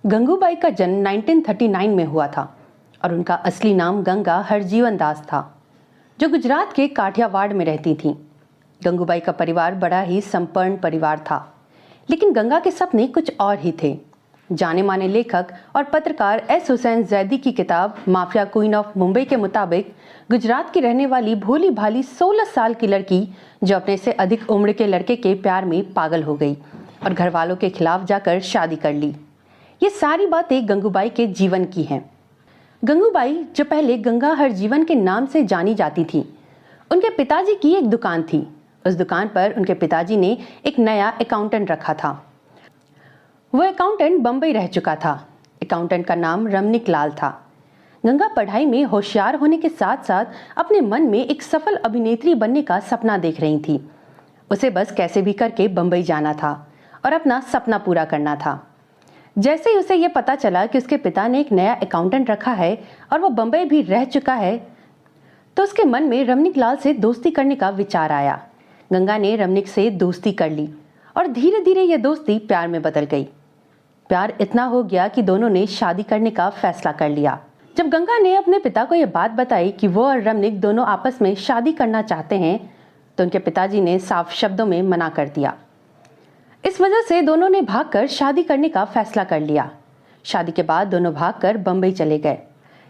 गंगूबाई का जन्म 1939 में हुआ था और उनका असली नाम गंगा हरजीवन दास था, जो गुजरात के काठियावाड़ में रहती थीं। गंगूबाई का परिवार बड़ा ही संपन्न परिवार था, लेकिन गंगा के सपने कुछ और ही थे। जाने माने लेखक और पत्रकार एस हुसैन जैदी की किताब माफिया क्वीन ऑफ मुंबई के मुताबिक गुजरात की रहने वाली भोली भाली 16 साल की लड़की जो अपने से अधिक उम्र के लड़के के प्यार में पागल हो गई और घर वालों के खिलाफ जाकर शादी कर ली। ये सारी बातें गंगूबाई के जीवन की हैं। गंगूबाई, जो पहले गंगा हरजीवन के नाम से जानी जाती थी, उनके पिताजी की एक दुकान थी। उस दुकान पर उनके पिताजी ने एक नया अकाउंटेंट रखा था। वो अकाउंटेंट बम्बई रह चुका था। अकाउंटेंट का नाम रमनिक लाल था। गंगा पढ़ाई में होशियार होने के साथ साथ अपने मन में एक सफल अभिनेत्री बनने का सपना देख रही थी। उसे बस कैसे भी करके बम्बई जाना था और अपना सपना पूरा करना था। जैसे ही उसे यह पता चला कि उसके पिता ने एक नया अकाउंटेंट रखा है और वो बम्बई भी रह चुका है, तो उसके मन में रमनिक लाल से दोस्ती करने का विचार आया। गंगा ने रमनिक से दोस्ती कर ली और धीरे धीरे यह दोस्ती प्यार में बदल गई। प्यार इतना हो गया कि दोनों ने शादी करने का फैसला कर लिया। जब गंगा ने अपने पिता को यह बात बताई कि वो और रमनिक दोनों आपस में शादी करना चाहते हैं, तो उनके पिताजी ने साफ शब्दों में मना कर दिया। इस वजह से दोनों ने भागकर शादी करने का फैसला कर लिया। शादी के बाद दोनों भागकर बम्बई चले गए।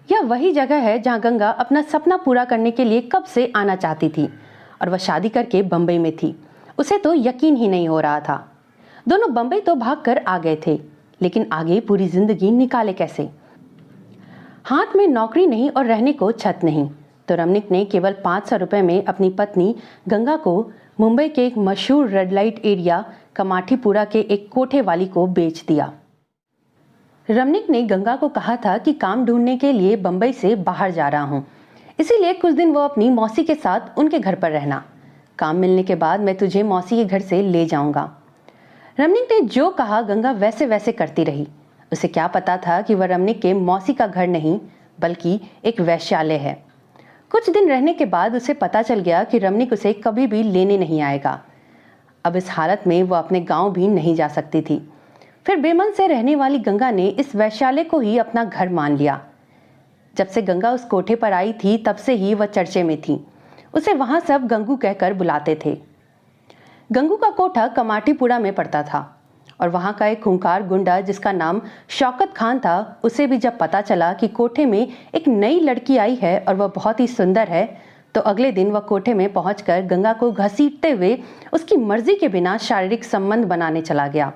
यह वही जगह है जहां गंगा अपना सपना पूरा करने के लिए कब से आना चाहती थी और वह शादी करके बम्बई में थी। उसे तो यकीन ही नहीं हो रहा था। दोनों बम्बई तो भागकर आ गए थे, लेकिन आगे पूरी जिंदगी निकाले कैसे? हाथ में नौकरी नहीं और रहने को छत नहीं, तो रमनिक ने केवल 500 रुपए में अपनी पत्नी गंगा को मुंबई के एक मशहूर रेड लाइट एरिया कमाठीपुरा के एक कोठे वाली को बेच दिया। रमनिक ने गंगा को कहा था कि काम ढूंढने के लिए बंबई से बाहर जा रहा हूं, इसीलिए कुछ दिन वो अपनी मौसी के साथ उनके घर पर रहना। काम मिलने के बाद मैं तुझे मौसी के घर से ले जाऊंगा। रमनिक ने जो कहा गंगा वैसे वैसे करती रही। उसे क्या पता था कि वह रमनिक के मौसी का घर नहीं बल्कि एक वेश्यालय है। कुछ दिन रहने के बाद उसे पता चल गया कि रमनिक उसे कभी भी लेने नहीं आएगा। अब इस हालत में वो अपने गांव भी नहीं जा सकती थी। फिर बेमन से रहने वाली गंगा ने इस वैश्यालय को ही अपना घर मान लिया। जब से गंगा उस कोठे पर आई थी तब से ही वह चर्चे में थी। उसे वहां सब गंगू कहकर बुलाते थे। गंगू का कोठा कमाठीपुरा में पड़ता था और वहां का एक खूंखार गुंडा जिसका नाम शौकत खान था, उसे भी जब पता चला कि कोठे में एक नई लड़की आई है और वह बहुत ही सुंदर है, तो अगले दिन वह कोठे में पहुंचकर गंगा को घसीटते हुए उसकी मर्जी के बिना शारीरिक संबंध बनाने चला गया।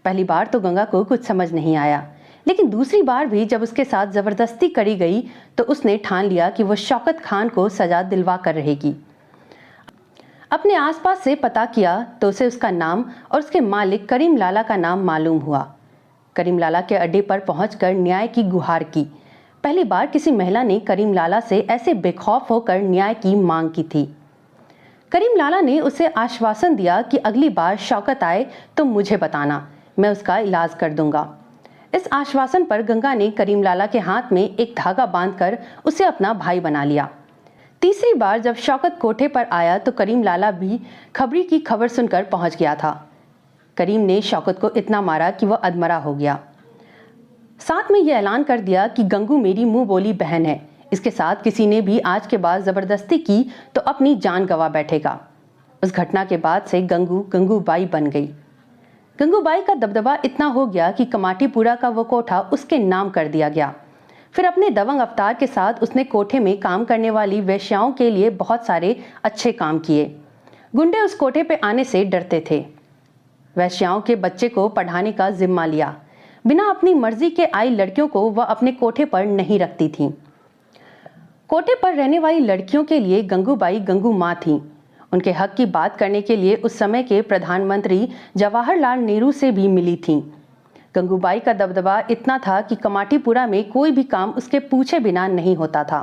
पहली बार तो गंगा को कुछ समझ नहीं आया, लेकिन दूसरी बार भी जब उसके साथ जबरदस्ती करी गई तो उसने ठान लिया कि वह शौकत खान को सजा दिलवा कर रहेगी। अपने आसपास से पता किया तो उसे उसका नाम और उसके मालिक करीम लाला का नाम मालूम हुआ। करीम लाला के अड्डे पर पहुंचकर न्याय की गुहार की। पहली बार किसी महिला ने करीम लाला से ऐसे बेखौफ होकर न्याय की मांग की थी। करीम लाला ने उसे आश्वासन दिया कि अगली बार शौकत आए तो मुझे बताना, मैं उसका इलाज कर दूंगा। इस आश्वासन पर गंगा ने करीम लाला के हाथ में एक धागा बांधकर उसे अपना भाई बना लिया। तीसरी बार जब शौकत कोठे पर आया तो करीम लाला भी खबरी की खबर सुनकर पहुंच गया था। करीम ने शौकत को इतना मारा कि वह अधमरा हो गया। साथ में यह ऐलान कर दिया कि गंगू मेरी मुंह बोली बहन है, इसके साथ किसी ने भी आज के बाद जबरदस्ती की तो अपनी जान गंवा बैठेगा। उस घटना के बाद से गंगू गंगूबाई बन गई। गंगूबाई का दबदबा इतना हो गया कि कमाठीपुरा का वो कोठा उसके नाम कर दिया गया। फिर अपने दबंग अवतार के साथ उसने कोठे में काम करने वाली वेश्याओं के लिए बहुत सारे अच्छे काम किए। गुंडे उस कोठे पे आने से डरते थे। वेश्याओं के बच्चे को पढ़ाने का जिम्मा लिया। बिना अपनी मर्जी के आई लड़कियों को वह अपने कोठे पर नहीं रखती थी। कोठे पर रहने वाली लड़कियों के लिए गंगूबाई गंगू माँ थी। उनके हक की बात करने के लिए उस समय के प्रधानमंत्री जवाहरलाल नेहरू से भी मिली थीं। गंगूबाई का दबदबा इतना था कि कमाठीपुरा में कोई भी काम उसके पूछे बिना नहीं होता था।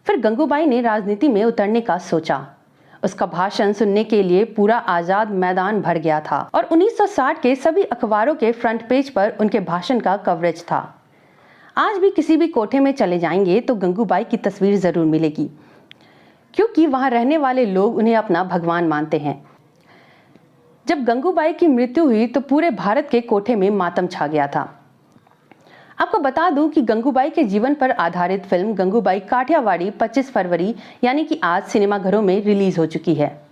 फिर गंगूबाई ने राजनीति में उतरने का सोचा। उसका भाषण सुनने के लिए पूरा आजाद मैदान भर गया था और 1960 के सभी अखबारों के फ्रंट पेज पर उनके भाषण का कवरेज था। आज भी किसी भी कोठे में चले जाएंगे तो गंगूबाई की तस्वीर जरूर मिलेगी, क्योंकि वहां रहने वाले लोग उन्हें अपना भगवान मानते हैं। जब गंगूबाई की मृत्यु हुई तो पूरे भारत के कोठे में मातम छा गया था। आपको बता दूं कि गंगूबाई के जीवन पर आधारित फिल्म गंगूबाई काठियावाड़ी 25 फरवरी यानी कि आज सिनेमाघरों में रिलीज हो चुकी है।